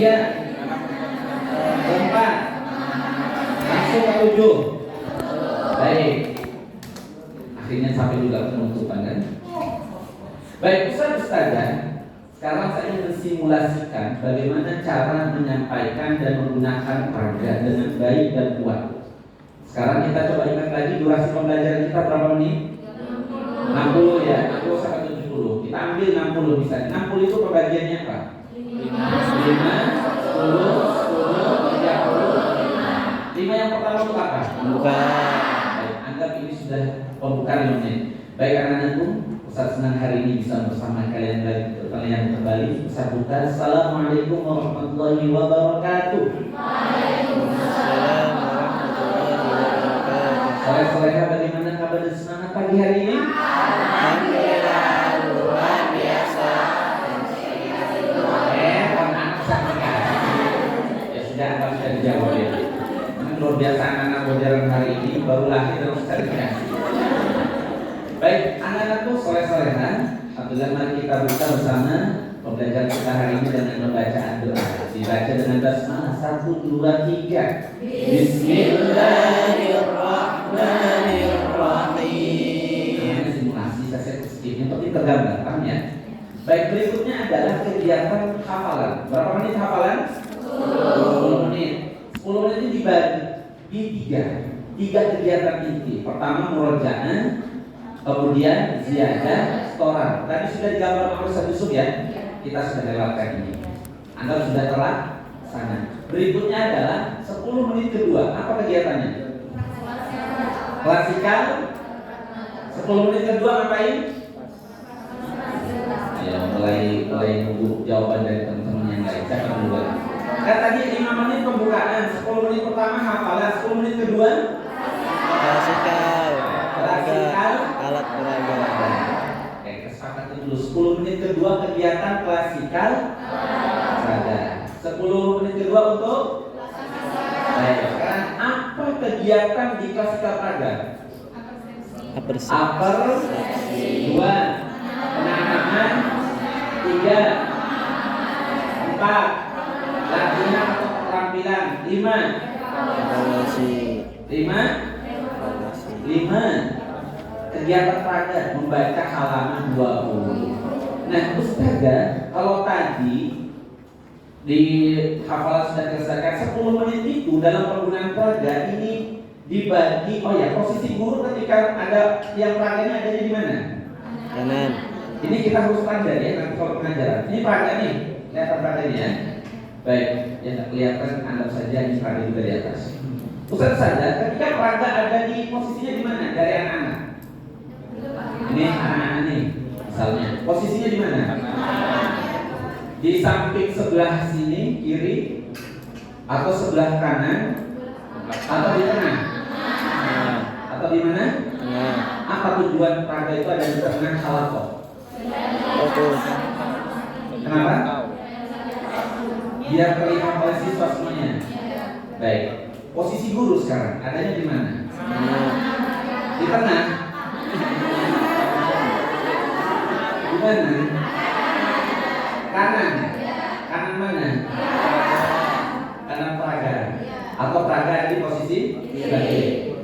Tiga, keempat, langsung ke tujuh. Baik. Akhirnya sampai juga penutupan kan. Baik, Ustazah, sekarang saya mensimulasikan bagaimana cara menyampaikan dan menggunakan peraga dengan baik dan kuat. Sekarang kita coba ingat lagi durasi pembelajaran kita berapa menit? 60 ya, 60 sampai 70. Kita ambil 60 misalnya. 60 itu pembagiannya apa? 5, 10, 30, 5 yang pertama itu apa? Baik, anggap ini sudah pembukaan menit. Baik anak-anakku, Ustaz senang hari ini bisa bersama kalian kembali. Ustaz buka. Assalamualaikum warahmatullahi wabarakatuh. Waalaikumsalam warahmatullahi wabarakatuh. Soleh-solehah, bagaimana kabar dan semangat pagi hari ini? Alhamdulillah luar biasa. Anak sangat ya sudah, anggap sudah dijawab ya. Luar biasa anak-anak pelajaran hari ini baru lahir dan Ustaz dikasih. Baik, anak-anakku soleh-solehan, alhamdulillah mari kita buka bersama pembelajaran kita hari ini dengan membacaan doa. Dibaca dengan basmalah 1, 2, 3. Bismillahirrahmanirrahim. Simulasi saya sedikit tapi tergambar, paham ya? Baik, berikutnya adalah kegiatan hafalan. Berapa menit hafalan? 10 menit. 10 menit ini dibagi di tiga kegiatan inti. Pertama murojaah, kemudian ziyadah, setoran. Tadi sudah digambar oleh Ustaz Yusuf ya. Kita sudah lewatkan ini. Anda sudah terlaksana. Berikutnya adalah 10 menit kedua. Apa kegiatannya? Klasikal. 10 menit kedua ngapain? Ya, mulai nunggu jawaban dari teman-teman yang lain. Siapa dulu? Kan tadi 5 menit pembukaan, 10 menit pertama hafalan, 10 menit kedua Klasikal. alat peraga. Oke, kesepakatan dulu. 10 menit kedua kegiatan klasikal peraga. 10 menit kedua untuk baik. Sekarang apa kegiatan di klasikal peraga? Upper 2, penanaman 3, 4, latihan atau keterampilan 5, 5 kegiatan peraga membaca halaman 20. Nah, Ustazah, kalau tadi di hafalan sudah diselesaikan 10 menit itu dalam penggunaan peraga ini dibagi. Oh ya, posisi guru ketika ada yang peraganya adanya di mana? Kanan. Ini kita harus pelajari ya nanti kalau pengajaran. Ini peraga nih, lihat peraganya ya. Baik, ya kelihatan anggap saja ini peraga juga di atas. Ustaz saja, ketika peraga ada di posisinya di mana dari anak-anak? Ini anak-anak nih, misalnya posisinya di mana? Di samping sebelah sini kiri, atau sebelah kanan, atau di tengah, atau di mana? Apa tujuan peraga itu ada di tengah halakoh? Kenapa? Biar terlihat oleh siswa semuanya. Baik. Posisi guru sekarang adanya di mana? Di tengah. Di mana? Kanan. Kanan mana? Kanan peraga. Atau peraga ada di posisi kiri.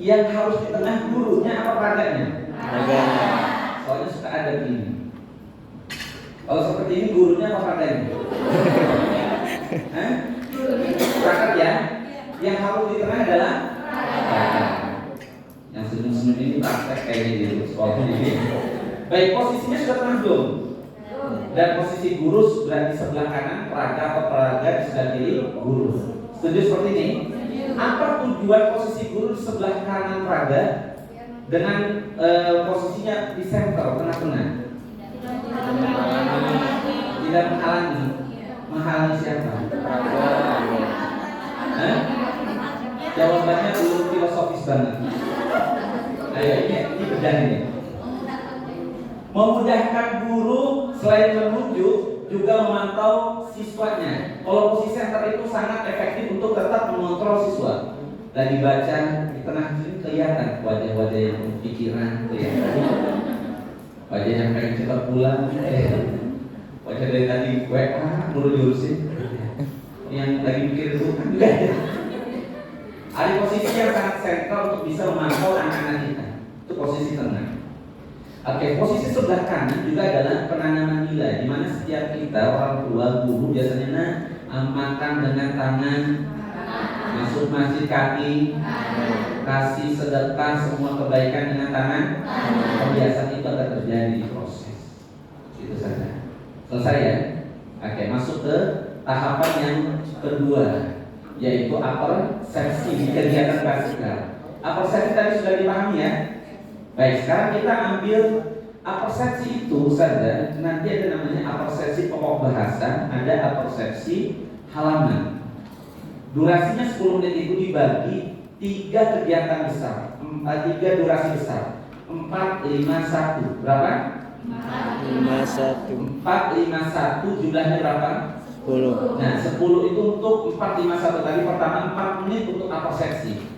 Yang harus di tengah gurunya apa peraganya? Peraganya. Soalnya suka ada begini. Kalau seperti ini gurunya apa peraganya? Hah? Sepakat ya? Yang harus di tengah adalah yang senyum-senyum ini praktek kayaknya di sekolah ini. Baik, posisinya sudah tenang belum? Dan posisi guru sudah di sebelah kanan, peraga atau peraga di sebelah kiri guru. Setuju seperti ini? Apa tujuan posisi guru di sebelah kanan peraga dengan posisinya di center, tengah-tengah? Tidak menghalangi. Menghalangi siapa? Jawabannya belum filosofis banget. Ayo, ini bedah ini. Memudahkan guru selain menunjuk juga memantau siswanya. Kalau posisi center itu sangat efektif untuk tetap mengontrol siswa. Lagi baca di tengah sini kelihatan wajah-wajah yang pikiran, wajah yang pengen cepat pulang, wajah dari tadi WA perlu diurusin. yang lagi mikir dulu kan juga ada. Ada posisi yang sangat sentral untuk bisa memantau anak-anak kita. Itu posisi tengah. Oke, posisi sebelah kanan juga adalah penanaman nilai, di mana setiap kita orang tua, guru biasanya makan dengan tangan, masuk masjid kaki, kasih sedekah semua kebaikan dengan tangan. Kebiasaan itu akan terjadi di proses. Itu saja. Selesai ya? Oke, masuk ke tahapan yang kedua, yaitu apersepsi di kegiatan klasikal. Apersepsi tadi sudah dipahami ya? Baik, sekarang kita ambil apersepsi itu saja. Nanti ada namanya apersepsi pokok bahasa, ada apersepsi halaman. Durasinya 10 menit itu dibagi 3 kegiatan besar, 3 durasi besar. 4, 5, 1. Berapa? 51 4, 5, 1 jumlahnya berapa? 10. Nah, 10 itu untuk 4, 5, 1 tadi. Pertama 4 menit untuk apersepsi,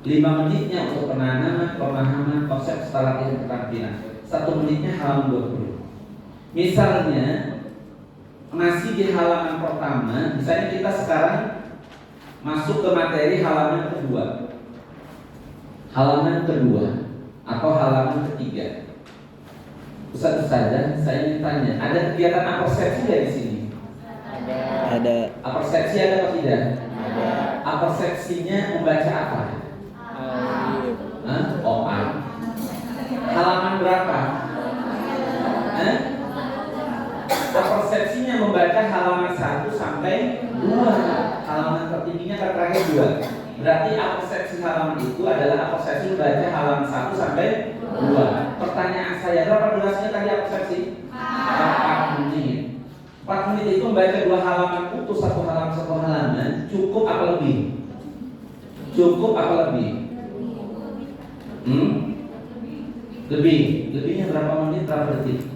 5 menitnya untuk penanaman, pemahaman, konsep, setelah latihan keterampilan. 1 menitnya halaman 20. Misalnya masih di halaman pertama, misalnya kita sekarang masuk ke materi halaman kedua, atau halaman ketiga. Ustaz saja, saya ingin tanya, ada kegiatan apersepsi nggak di sini? Ada. Apersepsi ada atau tidak? Ada. Apersepsinya membaca apa? OA. Halaman berapa? Apersepsinya membaca halaman 1 sampai 2. Halaman tertingginya kan terakhir 2. Berarti apersepsi halaman itu adalah apersepsi membaca halaman 1 sampai 2. Pertanyaan saya, berapa durasinya tadi apersepsi? 4 menit. 4 menit itu membaca 2 halaman utuh, 1 halaman, cukup apa lebih? Lebihnya berapa menit, berapa detik?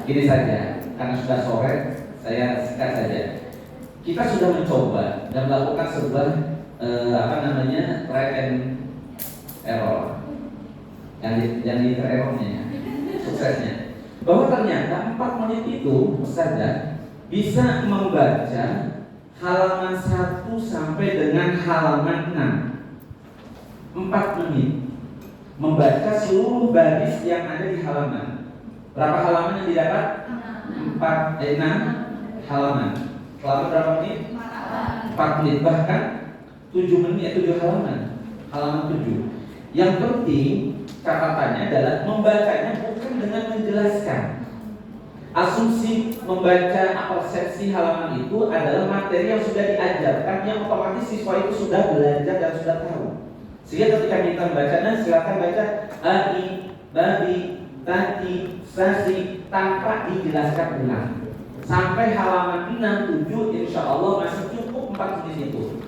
Gini saja, karena sudah sore, saya singkat saja. Kita sudah mencoba dan melakukan sebuah trial and error, yang di errornya, suksesnya, bahwa ternyata 4 menit itu saja bisa membaca halaman 1 sampai dengan halaman 6. 4 menit membaca seluruh baris yang ada di halaman. Berapa halaman yang didapat? 6 halaman. Selama berapa menit? 4 menit. Bahkan 7 menit, 7 halaman. Halaman 7. Yang penting catatannya adalah membacanya bukan dengan menjelaskan. Asumsi membaca apersepsi halaman itu adalah materi yang sudah diajarkan, yang otomatis siswa itu sudah belajar dan sudah tahu. Sehingga ketika kita membaca, dan silakan baca ai, babi, tadi, sasi, tanpa dijelaskan ulang sampai halaman 6, 7, insya Allah masih cukup 4 menit itu.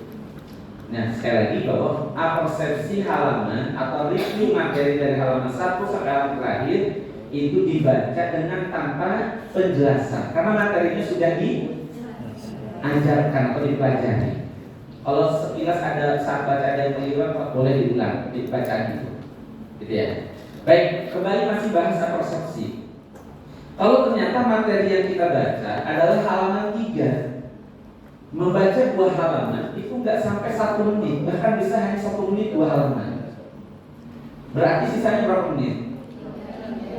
Nah, sekali lagi bahwa apersepsi halaman atau review materi dari halaman 1 sampai halaman terakhir itu dibaca dengan tanpa penjelasan, karena materinya sudah diajarkan atau dipelajari. Kalau sekilas ada saat baca ada yang keliru, boleh diulang, dibaca gitu ya. Baik, kembali masih bahas persepsi. Kalau ternyata materi yang kita baca adalah halaman 3, membaca 2 halaman itu nggak sampai 1 menit, bahkan bisa hanya 1 menit 2 halaman. Berarti sisanya berapa menit?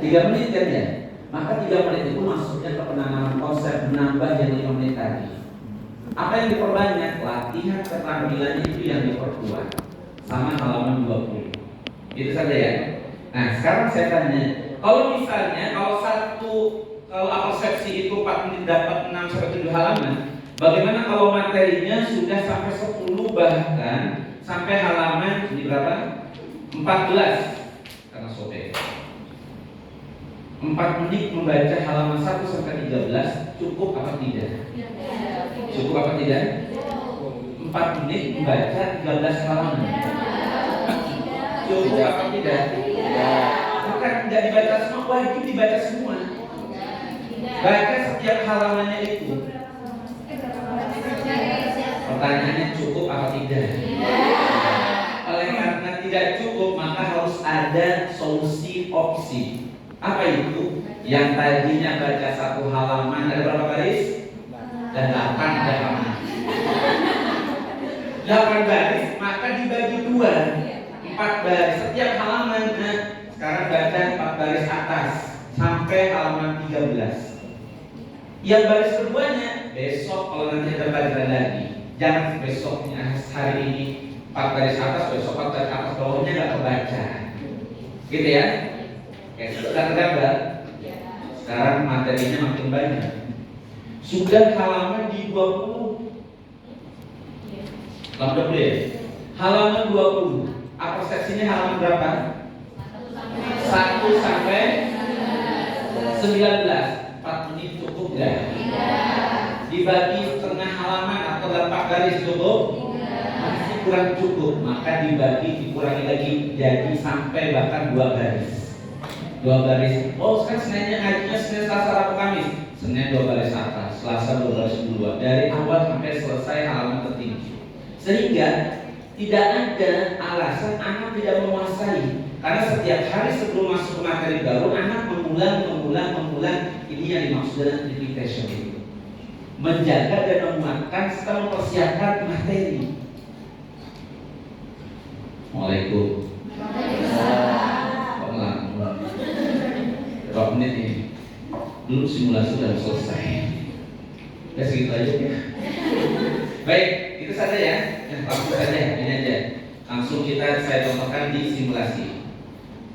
3 menit kan ya? Maka 3 menit itu maksudnya ke penanaman konsep, menambah yang 5 menit tadi. Apa yang diperbanyak? Latihan keterampilannya itu yang diperkuat. Sama halaman 20. Itu saja ya. Nah, sekarang saya tanya, kalau misalnya kalau apersepsi itu 4 menit dapat 6 sampai 7 halaman, bagaimana kalau materinya sudah sampai 10, bahkan sampai halaman ini berapa? 14. Karena sobek. 4 menit membaca halaman 1 sampai 13 cukup apa tidak? Cukup apa tidak? 4 menit membaca 13 halaman. Cukup apa tidak? Bukan tidak dibaca semua, wajib dibaca semua. Baca setiap halamannya itu. Pertanyaannya cukup apa tidak? Oleh karena tidak cukup, maka harus ada solusi opsi. Apa itu? Yang tadinya baca 1 halaman ada berapa baris? dan 8 ada halaman. 8 baris maka dibagi 2, 4 baris setiap halaman. Nah, sekarang baca 4 baris atas sampai halaman 13. Yang baris keduanya besok kalau nanti ada pelajaran lagi. Jangan besoknya hari ini 4 baris atas, besok 4 baris atas, bawahnya nggak kebaca. Gitu ya? Oke, sudah tergambar. Sekarang materinya makin banyak. Sudah halaman di 20. Halaman 20 ya? Halaman 20. Apa seksinya halaman berapa? 1 sampai 19. 4 menit cukup nggak? Dibagi setengah halaman atau 4 garis cukup? Masih kurang cukup, maka dikurangi lagi jadi sampai bahkan 2 garis. 2 garis. Oh, sekarang Seninnya ngajinya Senin, Selasa, Rabu, Kamis. Senin 2 garis atas, Selasa 2 garis kedua. Dari awal sampai selesai halaman tertinggi. Sehingga tidak ada alasan anak tidak menguasai. Karena setiap hari sebelum masuk ke materi baru, anak mengulang. Ini yang dimaksud dengan repetition itu. Menjaga dan menguatkan serta mempersiapkan materi. Waalaikumsalam. Berapa menit ini? Belum simulasi sudah selesai. Ya segitu aja ya. Baik, itu saja ya. Langsung saja, ini aja. Langsung saya contohkan di simulasi.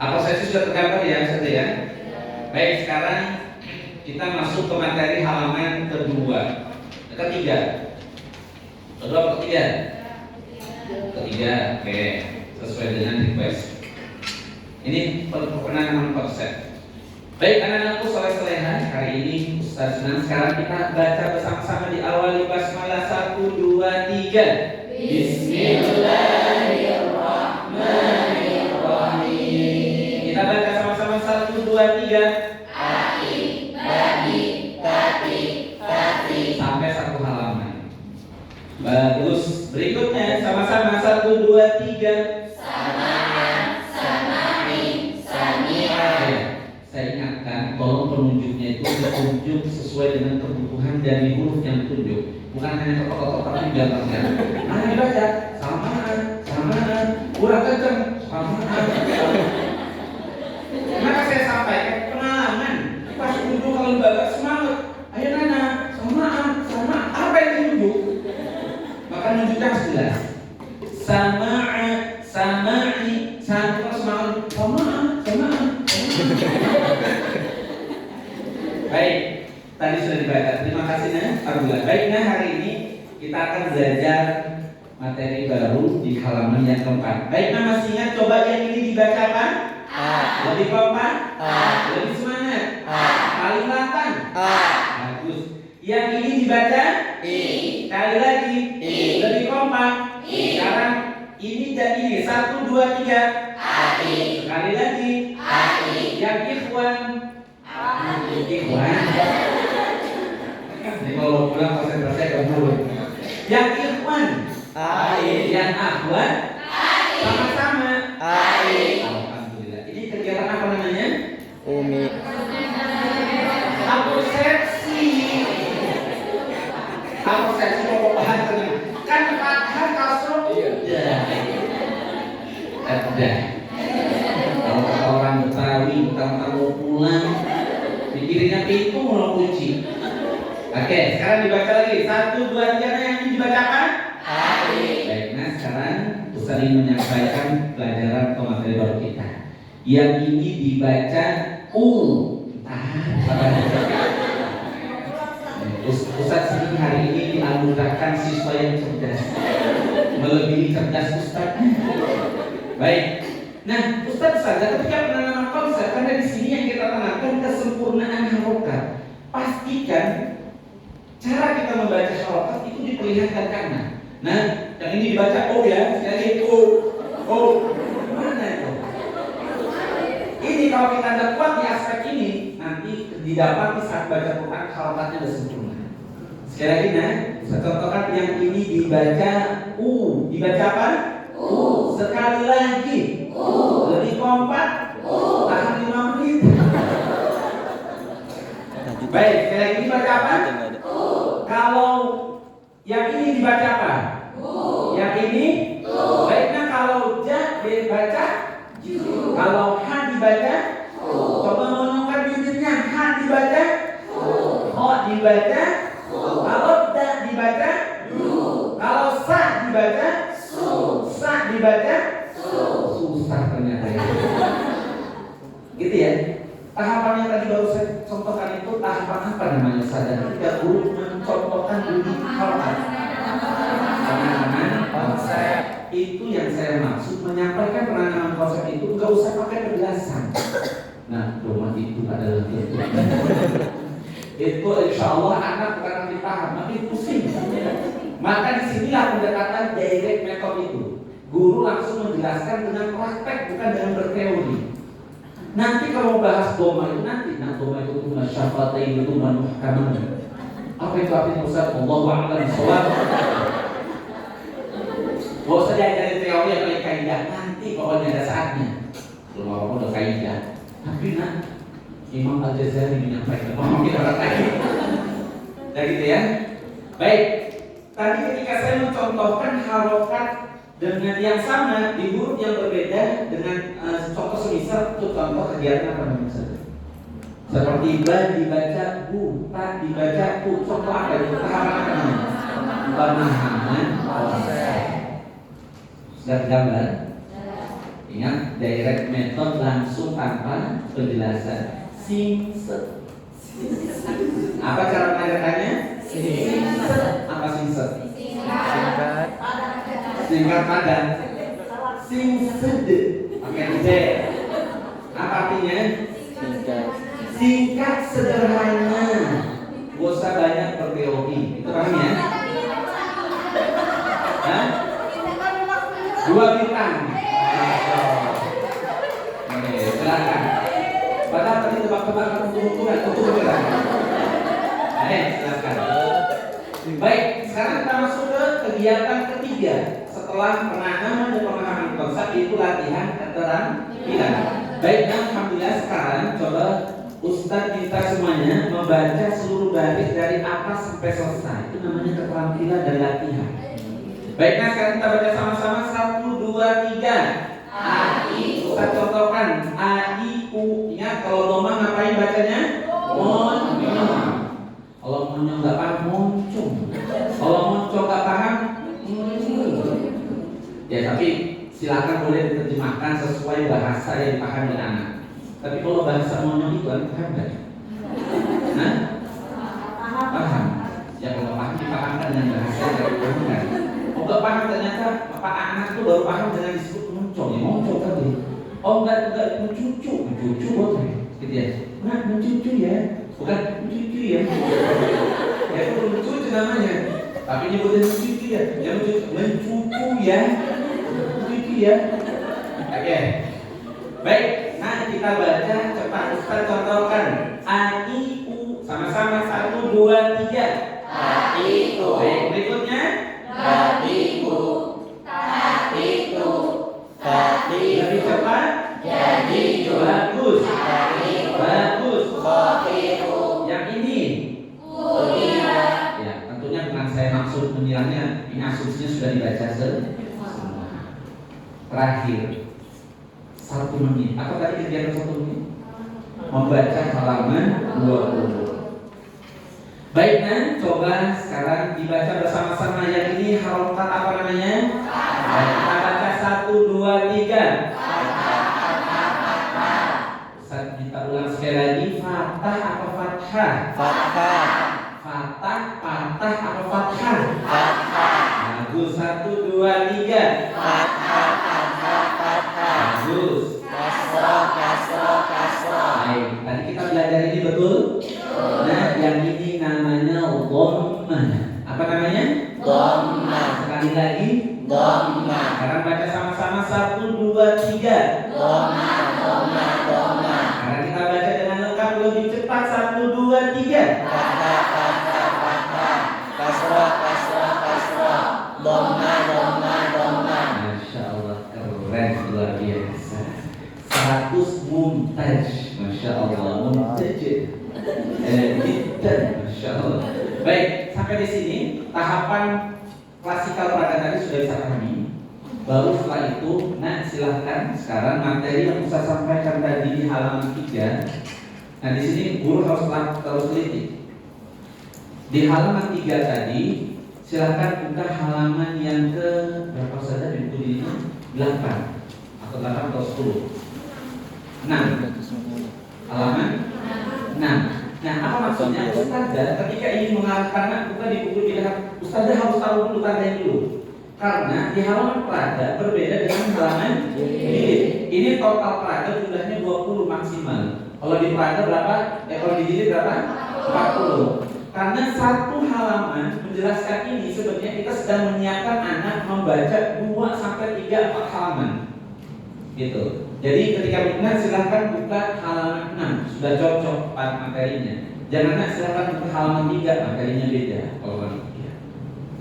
Apa sesi sudah tergambar ya saja ya? Baik, sekarang kita masuk ke materi halaman ketiga. Ketiga, oke. Sesuai dengan request. Ini perkenalan konsep. Baik anak-anakku soleh-solehan, hari ini Ustaz senang sekarang kita baca bersama-sama di awal basmalah 1, 2, 3. Bismillahirrahmanirrahim. Kita baca sama-sama 1, 2, 3. Sampai 1 halaman. Bagus. Berikutnya sama-sama 1, 2, 3. Saya ingatkan, tolong penunjuknya itu ditunjuk sesuai dengan kebutuhan dari huruf yang ditunjuk, bukan hanya tokoh-tokoh tapi gambarnya. Mana dibaca? Samaan, kurang kenceng, samaan. Maka saya sampaikan pengalaman pas tunjuk kalau dibaca semangat. Ayo Nana, samaan. Apa yang ditunjuk? Maka nunjuknya harus jelas. Sama'i, satu semangat, samaan. Baik, tadi sudah dibaca. Terima kasih Alhamdulillah. Baik, hari ini kita akan belajar materi baru di halaman yang keempat. Baik, masih ingat coba yang ini dibaca apa? Lebih kompak? Lebih semangat? Paling lantang? Bagus. Yang ini dibaca? Sekali lagi? Lebih kompak? Sekarang ini dan ini 1, 2, 3. Sekali lagi? Yang ikhwan? Ini kalau pulang konsentrasi agak buruk. Yang ikhwan, yang akhwat, sama-sama. Alhamdulillah. Ini kegiatan apa namanya? Umi. Absepsi mau bahan tengah. Kan fathah kasroh udah. Kalau kata orang Betawi, mentang-mentang mau pulang, pikirinnya pintu mau kunci. Oke, sekarang dibaca lagi. 1, 2, 3, yang ini dibacakan? Baik, nah sekarang Ustaz ingin menyampaikan pelajaran atau materi baru kita. Yang ini dibaca Ustaz senang hari ini dianugerahkan siswa yang cerdas, melebihi cerdas Ustaz. Baik. Nah, Ustaz saja ketika penanaman konsep, karena di sini yang kita tanamkan kesempurnaan harokat. Pastikan cara kita membaca harokat itu diperlihatkan kanan. Nah, yang ini dibaca O ya, sekali O. Mana itu? Ini kalau kita ada kuat di aspek ini, nanti didapati saat baca Quran harokatnya sudah sempurna. Sekali lagi, nah, saya contohkan yang ini dibaca U, dibaca apa? Sekali lagi. Lebih kompak. Tahan 5 menit. Baik, sekali lagi dibaca apa? Kalau yang ini dibaca apa? Yang ini? Baiknya kalau ja dibaca? Kalau ha dibaca? Coba ngomongkan bibirnya. Ha dibaca? Ho dibaca? Kalau da dibaca? Kalau sa dibaca? Sa dibaca? Susah ternyata ya. Gitu ya. Tahapan yang tadi baru saya contohkan itu tahapan apa namanya saja? Ketika guru mencontohkan bunyi harokat. Penanaman konsep itu yang saya maksud, menyampaikan penanaman konsep itu nggak usah pakai penjelasan. Nah, doma itu adalah itu insya Allah anak bukan nanti paham, makin pusing. Maka disinilah pendekatan direct method itu. Guru langsung menjelaskan dengan praktek, bukan dengan berteori. Nanti kalau bahas doma itu nanti, doma itu tuh syafatain itu muhkaman. Apa itu artinya Ustaz? Allahu a'lam bishawab. Gak usah diajarin teori yang paling kaidah, nanti pokoknya ada saatnya. Belum apa-apa udah kaidah. Tapi Imam Al-Ghazali menyampaikan, kita orang lagi. Jadi gitu ya. Baik. Tadi ketika saya mencontohkan harokat dengan yang sama di huruf yang berbeda dengan contoh semisal untuk contoh kegiatan apa namanya? Seperti ba dibaca bu, ta dibaca bu. Contoh apa itu? Tahapan apa namanya? Pemahaman konsep. Sudah gambar? Ingat, direct method langsung tanpa penjelasan. Singset. Apa cara menandakannya? Singset. Apa singset? Singkat padat. Singset. Pakai Z. Apa artinya? Singkat sederhana. Gak usah banyak berteori. Itu paham ya? Hah? 2 bintang. Oke, silakan. Padahal tadi tebak-tebakan untuk beneran. Ayo, silakan. Baik, sekarang kita masuk ke kegiatan ketiga. Setelah penanaman dan pemahaman konsep itu latihan keterampilan. Baik, alhamdulillah sekarang coba Ustadz kita semuanya membaca seluruh baris dari atas sampai selesai. Itu namanya keterampilan dan latihan. Baik, nah sekarang kita baca sama-sama 1, 2, 3. A, I, Ustadz contohkan A, I, U. Ingat kalau doma ngapain bacanya? Monyong. Kalau monyong nggak paham, moncong. Kalau moncong nggak paham, ya tapi silakan boleh diterjemahkan sesuai bahasa yang dipahami oleh anak. Tapi kalau bahasa monyong itu anak paham nggak? Nah, paham. Ya kalau paham dipahamkan dengan bahasa yang dipahami. Oh nggak paham ternyata Pak anak itu baru paham dengan disebut moncong. Ya moncong tadi. Oh enggak mencucu boleh. Gitu ya. Nah mencucu ya. Bukan mencucu ya. Ya itu mencucu namanya. Tapi nyebutin mencucu ya. Ya mencucu ya. Mencucu ya. Oke. Baik. Nah kita baca cepat. Ustaz contohkan. A, I, U. Sama-sama 1, 2, 3. A, I, U. Baik berikutnya. Tadiku. Lebih cepat. Jadi bagus. Bagus. Yang ini. Ya, tentunya bukan saya maksud menilainya. Ini asumsinya sudah dibaca semua. Terakhir 1 menit. Apa tadi kegiatan 1 menit? Membaca halaman 20. Baik, nah coba sekarang dibaca bersama-sama. Yang ini harokat apa namanya? Baik, kita baca 1, 2, 3. Ustaz minta ulang sekali lagi. Fatah apa fathah? Fatah. Fatah, patah apa fathah? Fathah. Bagus, 1, 2, 3. Fathah, fathah, fathah. Bagus. Kasroh. Baik, tadi kita belajar ini betul? Nah, yang ini namanya dhammah. Apa namanya? Dhammah. Sekali lagi, dhammah. Sekarang baca sama-sama 1, 2, 3. Dhammah. Sekarang kita baca dengan lengkap lebih cepat 1, 2, 3. Fathah. Kasroh. Dhammah. Masya Allah, keren luar biasa. 100 mumtaj. Masya Allah, mumtaj. Masya Allah. Baik, sampai sampai di sini tahapan klasikal peraga tadi sudah bisa pahami. Baru setelah itu, nah silahkan sekarang materi yang Ustaz sampaikan tadi di halaman 3. Nah di sini guru harus terus teliti. Di halaman 3 tadi, silahkan buka halaman yang ke berapa saja di buku ini? 8 atau 8 atau 10. 6 halaman 6. Nah apa maksudnya? Ustazah ketika ingin mengarahkan buka di buku dilihat, Ustazah harus tahu dulu tanda dulu. Karena di halaman peraga berbeda dengan halaman jilid. Ini total peraga jumlahnya 20 maksimal. Kalau di peraga berapa? Kalau di jilid berapa? 40. Karena satu halaman menjelaskan ini sebenarnya kita sedang menyiapkan anak membaca 2 sampai 3 4 halaman. Gitu. Jadi ketika buka silahkan buka halaman 6, sudah cocok materinya. Jangan silahkan buka halaman 3, materinya beda. Kalau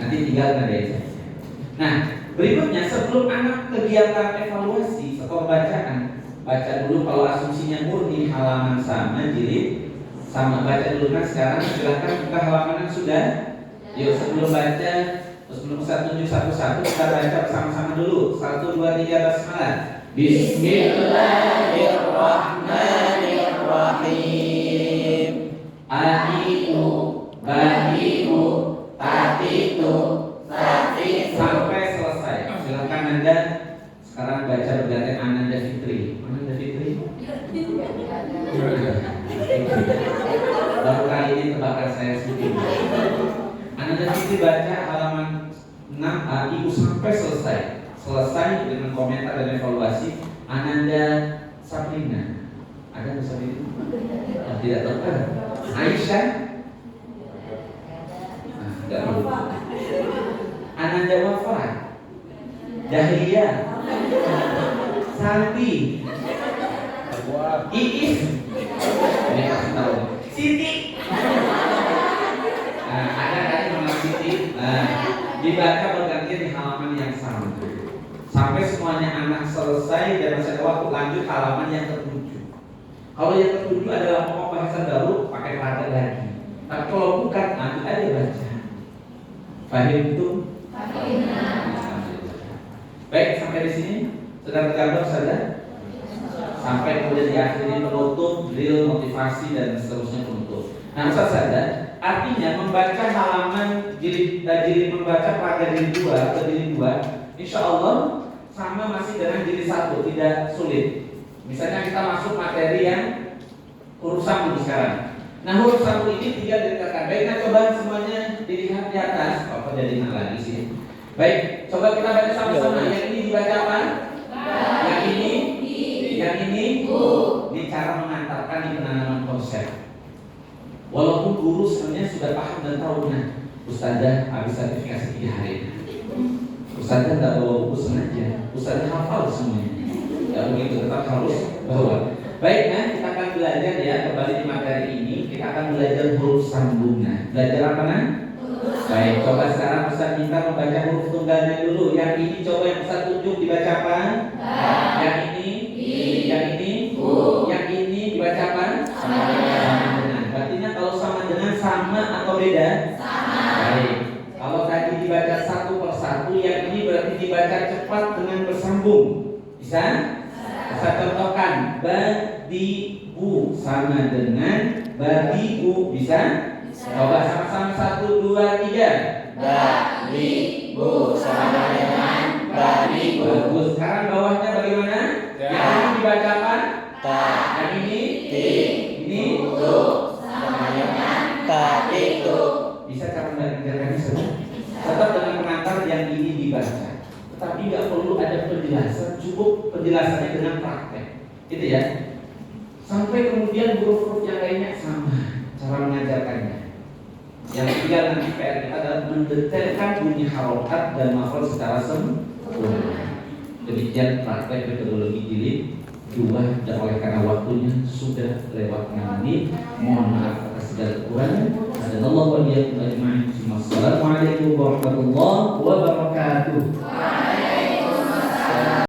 nanti tinggal nandain saja. Nah, berikutnya sebelum anak kegiatan evaluasi setelah bacaan, baca dulu kalau asumsinya murni halaman sama, jilid sama, baca dulu kan sekarang silahkan buka halaman yang sudah. Yuk sebelum baca, sebelum saya tunjuk satu-satu kita baca bersama-sama dulu. 1, 2, 3 basmalah. Bismillahirrahmanirrahim. Aitu, bahiu, tatitu, sampai selesai. Silakan Anda sekarang baca bergantian Ananda Fitri. Ananda Fitri? Baru kali ini tebakan saya sendiri. Ananda Fitri baca halaman 6 Ibu sampai selesai. Selesai dengan komentar dan evaluasi. Ananda Sabrina. Ada Mbak Sabrina? Oh, tidak tepat. Aisyah? Nah, tidak perlu. Ananda Wafat, Dahlia, Santi, Iis, ini kasih tahu, Siti. Nah, ada nama Siti. Nah, dibaca bergantian di halaman yang sama. Sampai semuanya anak selesai dan masih ada waktu lanjut halaman yang ke-7. Kalau yang ke-7 adalah pokok bahasan baru, pakai peraga lagi. Tapi kalau bukan, nanti aja baca. Paham itu? Baik, sampai di sini sudah tergambar saja. Sampai kemudian di akhir ini penutup, drill, motivasi dan seterusnya penutup. Nah, Ustaz saja, artinya membaca halaman jilid membaca peraga jilid 2 ke jilid 2, insya Allah sama masih dengan jilid 1, tidak sulit. Misalnya kita masuk materi yang huruf sambung sekarang. Nah, huruf sambung ini 3 ditekan. Baik, nah coba semuanya dilihat di atas. Apa jadi lagi sih? Baik, coba kita baca sama-sama. Yang ini dibaca apa? Yang ini, yang ini, ini cara mengantarkan di penanaman konsep. Walaupun guru sebenarnya sudah paham dan tahu, nah, Ustazah habis sertifikasi 3 hari. Ustazah nggak bawa buku sengaja. Ustazah hafal semuanya. Ya begitu, tetap harus bawa. Baik, nah kita akan belajar ya kembali di materi ini. Kita akan belajar huruf sambung. Nah, belajar apa nah? Baik, coba sekarang Ustaz minta membaca huruf tunggalnya dulu. Yang ini coba yang Ustaz tunjuk dibaca apa? Yang ini, yang ini, yang ini dibaca apa? Sama dengan. Artinya kalau sama dengan sama atau beda? Sama. Baik. Kalau tadi dibaca satu per satu, yang ini berarti dibaca cepat dengan bersambung. Bisa? Saya contohkan, badibu sama dengan babibu, bisa? Coba sama-sama 1, 2, 3. Babibu sama dengan babibu. Bagus. Sekarang bawahnya bagaimana? Yang ini dibaca apa? Ta. Yang ini? Ti. Ini? Tu. Sama dengan tatitu. Bisa cara mengajarkannya semua? Tetap dengan pengantar yang ini dibaca. Tetapi nggak perlu ada penjelasan, cukup penjelasannya dengan praktek, gitu ya. Sampai kemudian huruf-huruf yang lainnya sama cara mengajarkannya. Yang ketiga nanti PR kita adalah mendetailkan bunyi harokat dan makhraj secara sempurna. Demikian praktek metodologi jilid 2, dan oleh karena waktunya sudah lewat 6 menit, mohon maaf atas segala kekurangan. Assalamualaikum warahmatullahi wabarakatuh.